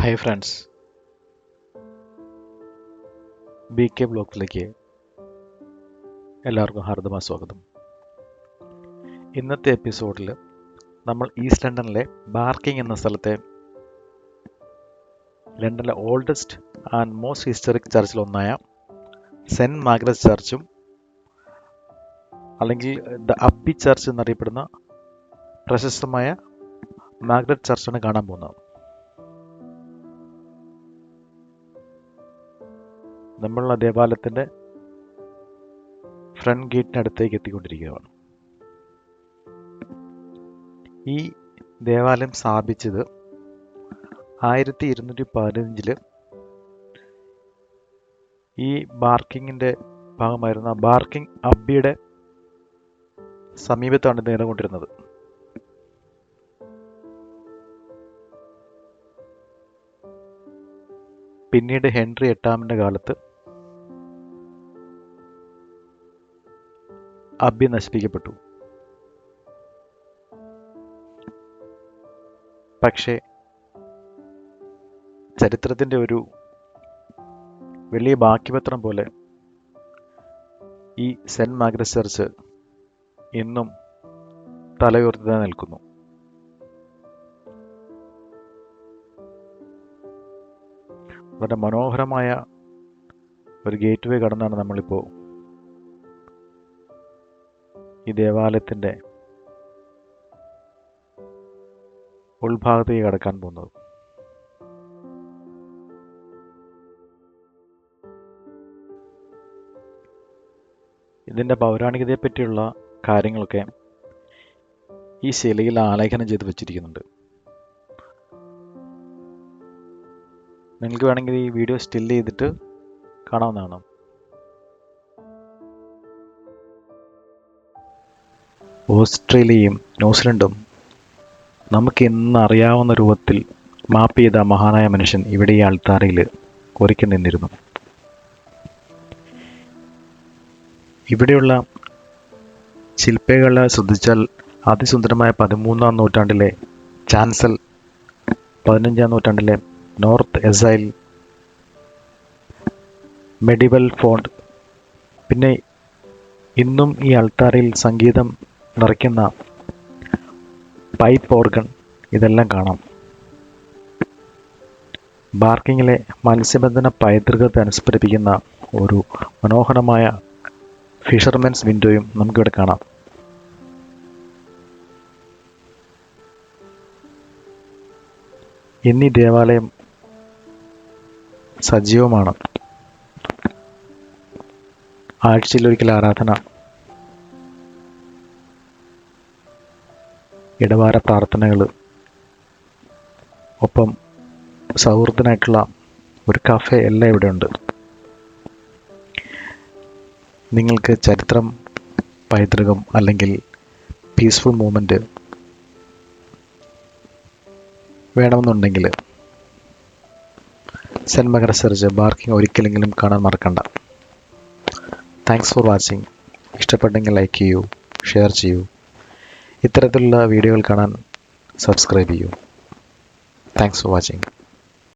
Hi friends, B K ബ്ലോക്കിലേക്ക് എല്ലാവർക്കും ഹാർദമായ സ്വാഗതം. ഇന്നത്തെ എപ്പിസോഡിൽ നമ്മൾ ഈസ്റ്റ് ലണ്ടനിലെ ബാർക്കിംഗ് എന്ന സ്ഥലത്തെ ലണ്ടനിലെ ഓൾഡസ്റ്റ് ആൻഡ് മോസ്റ്റ് ഹിസ്റ്ററിക് ചർച്ചിലൊന്നായ സെൻറ്റ് മാർഗ്രറ്റ് ചർച്ചും അല്ലെങ്കിൽ ദ അബ്ബി ചർച്ച് എന്നറിയപ്പെടുന്ന പ്രശസ്തമായ മാർഗ്രറ്റ് ചർച്ചാണ് കാണാൻ പോകുന്നത്. നമ്മളുള്ള ദേവാലയത്തിൻ്റെ ഫ്രണ്ട് ഗേറ്റിനടുത്തേക്ക് എത്തിക്കൊണ്ടിരിക്കുകയാണ്. ഈ ദേവാലയം സ്ഥാപിച്ചത് 1215 ഈ ബാർക്കിങ്ങിൻ്റെ ഭാഗമായിരുന്ന ബാർക്കിംഗ് അബ്ബിയുടെ സമീപത്താണ് ഇത് നിലകൊണ്ടിരുന്നത്. പിന്നീട് ഹെൻറി എട്ടാമൻ്റെ കാലത്ത് അബ്ബി നശിപ്പിക്കപ്പെട്ടു. പക്ഷേ ചരിത്രത്തിൻ്റെ ഒരു വലിയ ബാക്കിപത്രം പോലെ ഈ സെൻറ്റ് മാർഗ്രറ്റ് ചർച്ച് ഇന്നും തലയുയർത്തി നിൽക്കുന്നു. വളരെ മനോഹരമായ ഒരു ഗേറ്റ് വേ കടന്നാണ് നമ്മളിപ്പോൾ ഈ ദേവാലയത്തിൻ്റെ ഉൾഭാഗത്തേക്ക് കടക്കാൻ പോകുന്നത്. ഇതിൻ്റെ പൗരാണികതയെ പറ്റിയുള്ള കാര്യങ്ങളൊക്കെ ഈ ശിലയിൽ ആലേഖനം ചെയ്ത് വെച്ചിരിക്കുന്നുണ്ട്. നിങ്ങൾക്ക് വേണമെങ്കിൽ ഈ വീഡിയോ സ്റ്റിൽ ചെയ്തിട്ട് കാണാവുന്നതാണ്. ഓസ്ട്രേലിയയും ന്യൂസിലൻഡും നമുക്ക് ഇന്ന് അറിയാവുന്ന രൂപത്തിൽ മാപ്പ് ചെയ്ത മഹാനായ മനുഷ്യൻ ഇവിടെ ഈ അൾത്താരയിൽ ഒരുക്കി നിന്നിരുന്നു. ഇവിടെയുള്ള ശില്പകളെ ശ്രദ്ധിച്ചാൽ അതിസുന്ദരമായ 13-ാം നൂറ്റാണ്ടിലെ ചാൻസൽ, 15-ാം നൂറ്റാണ്ടിലെ നോർത്ത് എസൈൽ മെഡിവൽ ഫോണ്ട്, പിന്നെ ഇന്നും ഈ അൾത്താരയിൽ സംഗീതം നിറയ്ക്കുന്ന പൈപ്പ് ഓർഗൺ, ഇതെല്ലാം കാണാം. ബാർക്കിങ്ങിലെ മത്സ്യബന്ധന പൈതൃകത്തെ അനുസ്മരിപ്പിക്കുന്ന ഒരു മനോഹരമായ ഫിഷർമെൻസ് വിൻഡോയും നമുക്കിവിടെ കാണാം. ഇന്നീ ദേവാലയം സജീവമാണ്. ആഴ്ചയിലൊരിക്കൽ ആരാധന, ഇടവാര പ്രാർത്ഥനകൾ, ഒപ്പം സൗഹൃദനായിട്ടുള്ള ഒരു കഫേ എല്ലാം ഇവിടെ ഉണ്ട്. നിങ്ങൾക്ക് ചരിത്രം, പൈതൃകം അല്ലെങ്കിൽ പീസ്ഫുൾ മൂമെൻറ്റ് വേണമെന്നുണ്ടെങ്കിൽ സെൻറ്റ് മാർഗ്രറ്റ് ചർച്ച് ബാർക്കിംഗ് ഒരിക്കലെങ്കിലും കാണാൻ മറക്കണ്ട. Thanks for watching. ഇഷ്ടപ്പെട്ടെങ്കിൽ ലൈക്ക് ചെയ്യൂ, ഷെയർ ചെയ്യൂ. ഇത്തരത്തിലുള്ള വീഡിയോകൾ കാണാൻ സബ്സ്ക്രൈബ് ചെയ്യൂ. Thanks for watching.